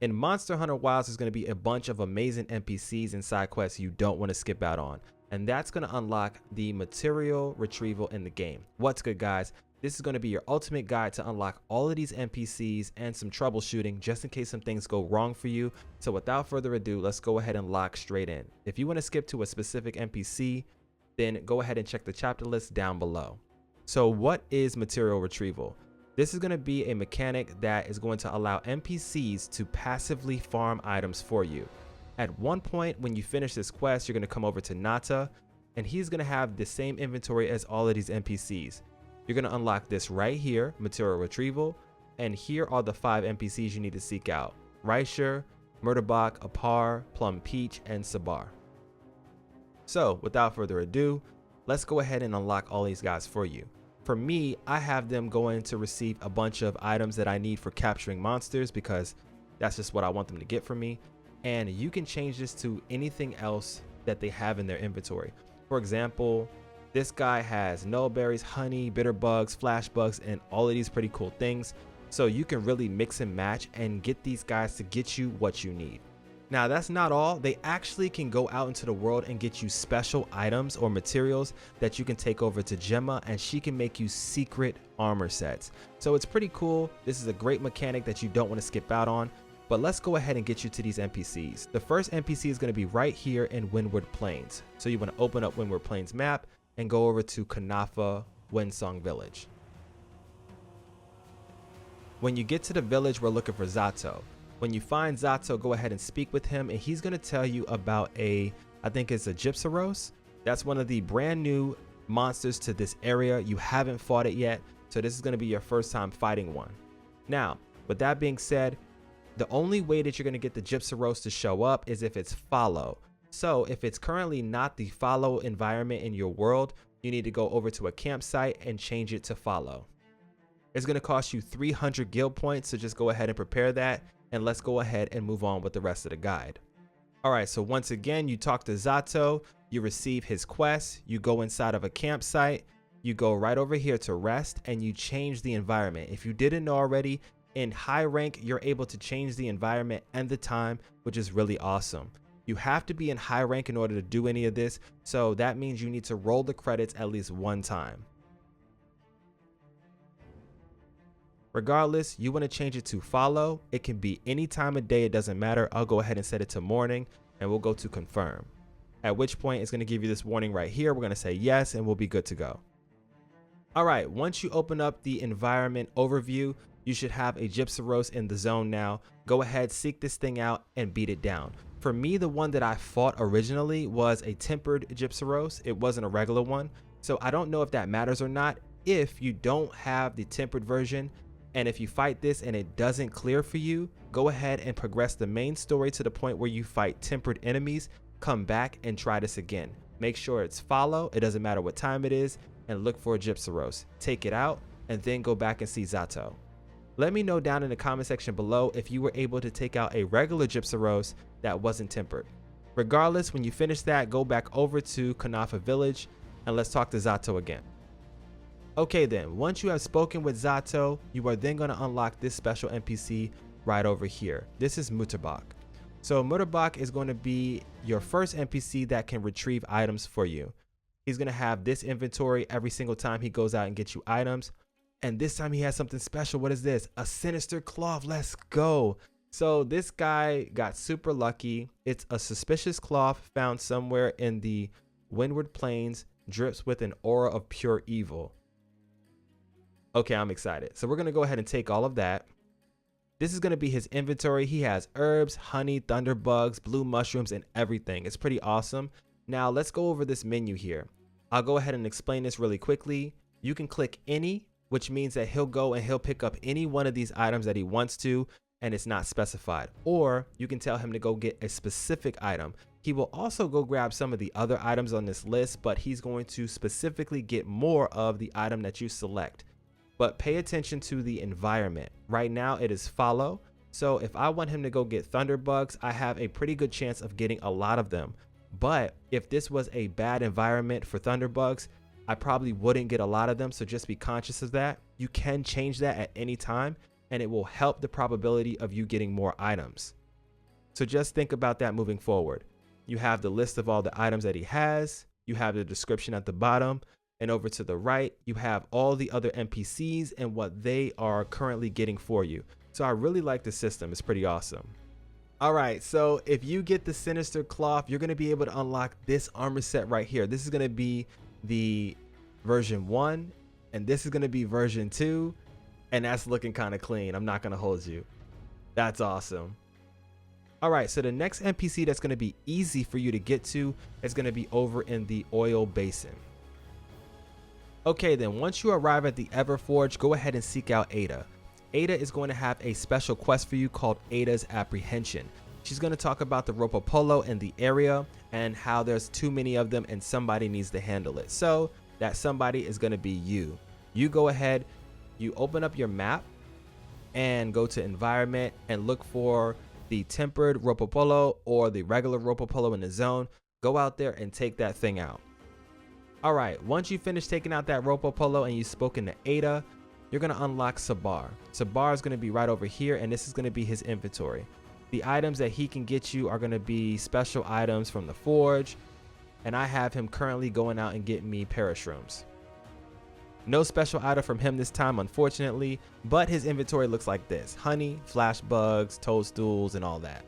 In Monster Hunter Wilds, there's going to be a bunch of amazing NPCs and side quests you don't want to skip out on. And that's going to unlock the material retrieval in the game. What's good, guys? This is going to be your ultimate guide to unlock all of these NPCs and some troubleshooting just in case some things go wrong for you. So without further ado, let's go ahead and lock straight in. If you want to skip to a specific NPC, then go ahead and check the chapter list down below. So what is material retrieval? This is going to be a mechanic that is going to allow NPCs to passively farm items for you. At one point when you finish this quest, you're going to come over to Nata, and he's going to have the same inventory as all of these NPCs. You're going to unlock this right here, material retrieval, and here are the 5 NPCs you need to seek out: Rysher, Murtabak, Apar, Plumpeach, and Sabar. So without further ado, let's go ahead and unlock all these guys for you. For me, I have them going to receive a bunch of items that I need for capturing monsters because that's just what I want them to get from me. And you can change this to anything else that they have in their inventory. For example, this guy has nullberries, honey, bitter bugs, flash bugs, and all of these pretty cool things. So you can really mix and match and get these guys to get you what you need. Now that's not all. They actually can go out into the world and get you special items or materials that you can take over to Gemma, and she can make you secret armor sets. So it's pretty cool. This is a great mechanic that you don't want to skip out on. But let's go ahead and get you to these NPCs. The first NPC is going to be right here in Windward Plains. So you want to open up Windward Plains map and go over to Kanafa Windsong Village. When you get to the village, we're looking for Zatoh. When you find Zatoh, go ahead and speak with him, and he's going to tell you about I think it's a Gypceros. That's one of the brand new monsters to this area. You haven't fought it yet, so this is going to be your first time fighting one. Now, with that being said, the only way that you're going to get the Gypceros to show up is if it's follow. So if it's currently not the follow environment in your world, you need to go over to a campsite and change it to follow. It's going to cost you 300 guild points, so just go ahead and prepare that, and let's go ahead and move on with the rest of the guide. Alright, so once again, you talk to Zatoh, you receive his quest, you go inside of a campsite, you go right over here to rest, and you change the environment. If you didn't know already, in high rank, you're able to change the environment and the time, which is really awesome. You have to be in high rank in order to do any of this, so that means you need to roll the credits at least one time. Regardless, you want to change it to follow. It can be any time of day, it doesn't matter. I'll go ahead and set it to morning, and we'll go to confirm. At which point it's going to give you this warning right here. We're going to say yes, and we'll be good to go. All right, once you open up the environment overview, you should have a Gypceros in the zone now. Go ahead, seek this thing out, and beat it down. For me, the one that I fought originally was a tempered Gypceros. It wasn't a regular one, so I don't know if that matters or not. If you don't have the tempered version, and if you fight this and it doesn't clear for you, go ahead and progress the main story to the point where you fight tempered enemies. Come back and try this again. Make sure it's follow, it doesn't matter what time it is, and look for a Gypceros. Take it out, and then go back and see Zatoh. Let me know down in the comment section below if you were able to take out a regular Gypceros that wasn't tempered. Regardless, when you finish that, go back over to Kanafa Village, and let's talk to Zatoh again. Okay then, once you have spoken with Zatoh, you are then going to unlock this special NPC right over here. This is Murtabak. So Murtabak is going to be your first NPC that can retrieve items for you. He's going to have this inventory every single time he goes out and gets you items. And this time he has something special. What is this? A sinister cloth. Let's go. So this guy got super lucky. It's a suspicious cloth found somewhere in the Windward Plains, drips with an aura of pure evil. Okay, I'm excited. So we're going to go ahead and take all of that. This is going to be his inventory. He has herbs, honey, thunderbugs, blue mushrooms, and everything. It's pretty awesome. Now let's go over this menu here. I'll go ahead and explain this really quickly. You can click any, which means that he'll go and he'll pick up any one of these items that he wants to, and it's not specified. Or you can tell him to go get a specific item. He will also go grab some of the other items on this list, but he's going to specifically get more of the item that you select. But pay attention to the environment. Right now it is follow. So if I want him to go get thunderbugs, I have a pretty good chance of getting a lot of them. But if this was a bad environment for thunderbugs, I probably wouldn't get a lot of them. So just be conscious of that. You can change that at any time. and it will help the probability of you getting more items. So just think about that moving forward. You have the list of all the items that he has, you have the description at the bottom, and over to the right, you have all the other NPCs and what they are currently getting for you. So I really like the system, it's pretty awesome. All right, so if you get the Sinister Cloth, you're gonna be able to unlock this armor set right here. This is gonna be the version 1, and this is gonna be version 2, and that's looking kind of clean. I'm not gonna hold you. That's awesome. All right, so the next NPC that's gonna be easy for you to get to is gonna be over in the oil basin. Okay, then once you arrive at the Everforge, go ahead and seek out Aida. Aida is going to have a special quest for you called Aida's Apprehension. She's going to talk about the Ropopolo in the area and how there's too many of them and somebody needs to handle it. So that somebody is going to be you. You go ahead, you open up your map and go to environment and look for the tempered Ropopolo or the regular Ropopolo in the zone. Go out there and take that thing out. All right, once you finish taking out that Ropopolo and you've spoken to Aida, you're gonna unlock Sabar. Sabar is gonna be right over here, and this is gonna be his inventory. The items that he can get you are gonna be special items from the forge, and I have him currently going out and getting me parashrooms. No special item from him this time, unfortunately, but his inventory looks like this: honey, flash bugs, toadstools, and all that.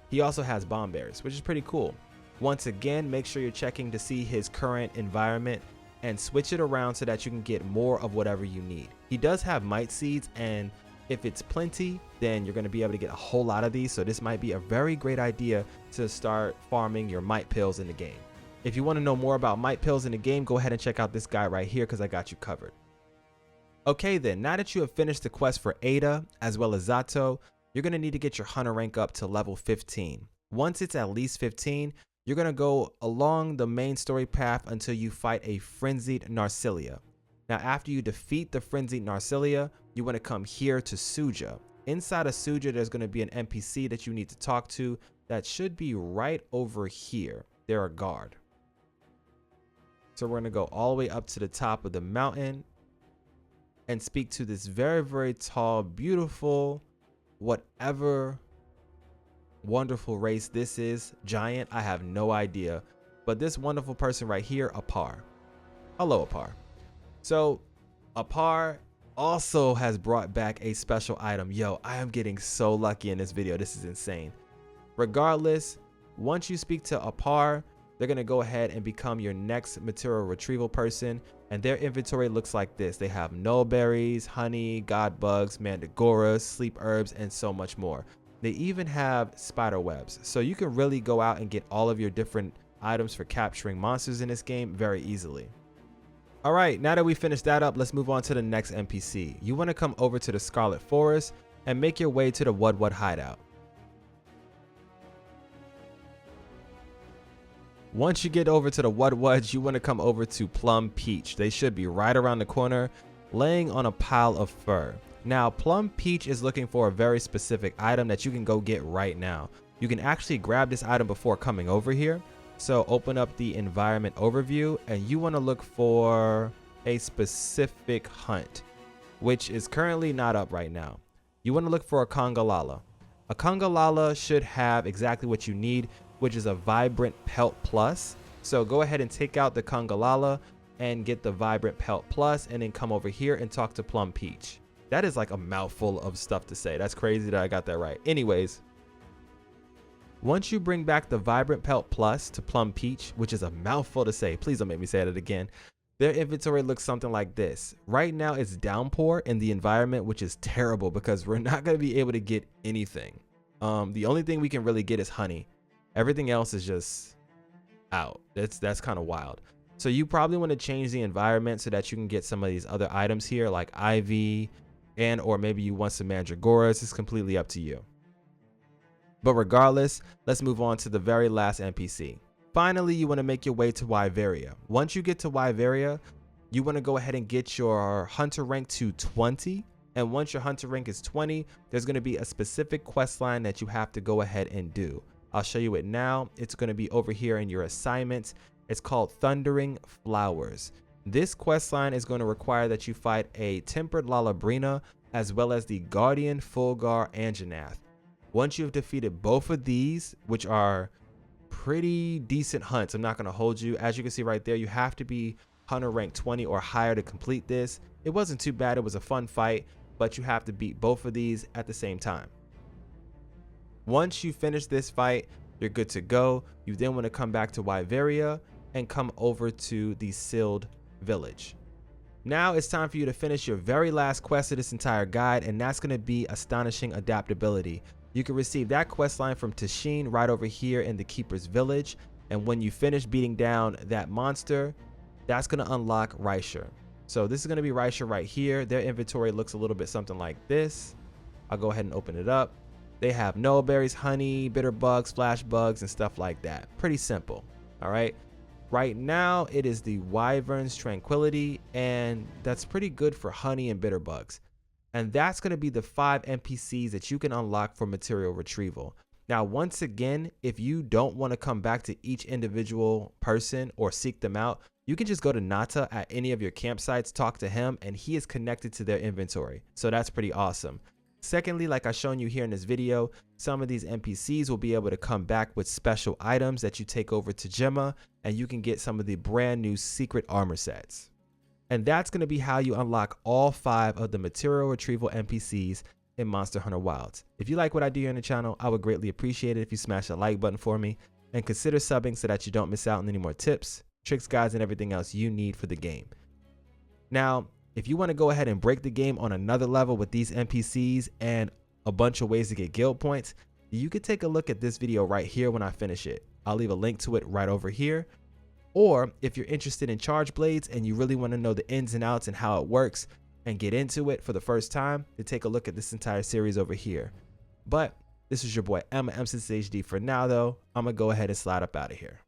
He also has bomb berries, which is pretty cool. Once again, make sure you're checking to see his current environment and switch it around so that you can get more of whatever you need. He does have mite seeds, and if it's plenty, then you're going to be able to get a whole lot of these. So this might be a very great idea to start farming your mite pills in the game. If you want to know more about mite pills in the game, go ahead and check out this guy right here because I got you covered. Okay then, now that you have finished the quest for Aida as well as Zatoh, you're going to need to get your hunter rank up to level 15. Once it's at least 15, you're going to go along the main story path until you fight a frenzied Narcilia. Now after you defeat the frenzied Narcilia, you want to come here to Suja. Inside of Suja, there's going to be an NPC that you need to talk to that should be right over here. They're a guard. So we're going to go all the way up to the top of the mountain and speak to this very, very tall, beautiful, whatever wonderful race this is, giant, I have no idea, but this wonderful person right here, Apar. Hello, Apar. So Apar also has brought back a special item. Yo, I am getting so lucky in this video. This is insane. Regardless, once you speak to Apar, they're going to go ahead and become your next material retrieval person, and their inventory looks like this. They have nullberries, honey, god bugs, mandragoras, sleep herbs, and so much more. They even have spider webs, so you can really go out and get all of your different items for capturing monsters in this game very easily. All right, now that we finished that up, let's move on to the next NPC. You want to come over to the Scarlet Forest and make your way to the Wud hideout. Once you get over to the Wud, you want to come over to Plumpeach. They should be right around the corner, laying on a pile of fur. Now, Plumpeach is looking for a very specific item that you can go get right now. You can actually grab this item before coming over here. So open up the environment overview, and you want to look for a specific hunt, which is currently not up right now. You want to look for a Congalala. A Congalala should have exactly what you need, which is a Vibrant Pelt Plus. So go ahead and take out the Congalala and get the Vibrant Pelt Plus, and then come over here and talk to Plumpeach. That is like a mouthful of stuff to say. That's crazy that I got that right. Anyways, once you bring back the Vibrant Pelt Plus to Plumpeach, which is a mouthful to say, please don't make me say it again, their inventory looks something like this. Right now it's downpour in the environment, which is terrible because we're not going to be able to get anything. The only thing we can really get is honey. Everything else is just out. That's kind of wild. So you probably want to change the environment so that you can get some of these other items here like ivy, and or maybe you want some mandragoras. It's completely up to you. But regardless, let's move on to the very last NPC. Finally, you want to make your way to Wyveria. Once you get to Wyveria, you want to go ahead and get your hunter rank to 20. And once your hunter rank is 20, there's going to be a specific quest line that you have to go ahead and do. I'll show you it now. It's going to be over here in your assignments. It's called Thundering Flowers. This quest line is going to require that you fight a tempered Lalabrina as well as the Guardian, Fulgar, and Janath. Once you have defeated both of these, which are pretty decent hunts, I'm not going to hold you. As you can see right there, you have to be hunter rank 20 or higher to complete this. It wasn't too bad. It was a fun fight, but you have to beat both of these at the same time. Once you finish this fight, you're good to go. You then want to come back to Wyveria and come over to the sealed village. Now it's time for you to finish your very last quest of this entire guide, and that's going to be Astonishing Adaptability. You can receive that quest line from Tasheen right over here in the Keeper's Village, and when you finish beating down that monster, that's going to unlock Rysher. So this is going to be Rysher right here. Their inventory looks a little bit something like this. I'll go ahead and open it up. They have Noah berries, honey, bitter bugs, flash bugs, and stuff like that. Pretty simple. All right. Right now, it is the Wyvern's Tranquility, and that's pretty good for honey and bitter bugs. And that's going to be the 5 NPCs that you can unlock for Material Retrieval. Now, once again, if you don't want to come back to each individual person or seek them out, you can just go to Nata at any of your campsites, talk to him, and he is connected to their inventory. So that's pretty awesome. Secondly, like I've shown you here in this video, some of these NPCs will be able to come back with special items that you take over to Gemma, and you can get some of the brand new secret armor sets. And that's going to be how you unlock all 5 of the Material Retrieval NPCs in Monster Hunter Wilds. If you like what I do here on the channel, I would greatly appreciate it if you smash the like button for me, and consider subbing so that you don't miss out on any more tips, tricks, guides, and everything else you need for the game. Now, if you want to go ahead and break the game on another level with these NPCs and a bunch of ways to get guild points, you could take a look at this video right here when I finish it. I'll leave a link to it right over here. Or if you're interested in charge blades and you really want to know the ins and outs and how it works and get into it for the first time, then take a look at this entire series over here. But this is your boy MSensei HD for now though. I'm going to go ahead and slide up out of here.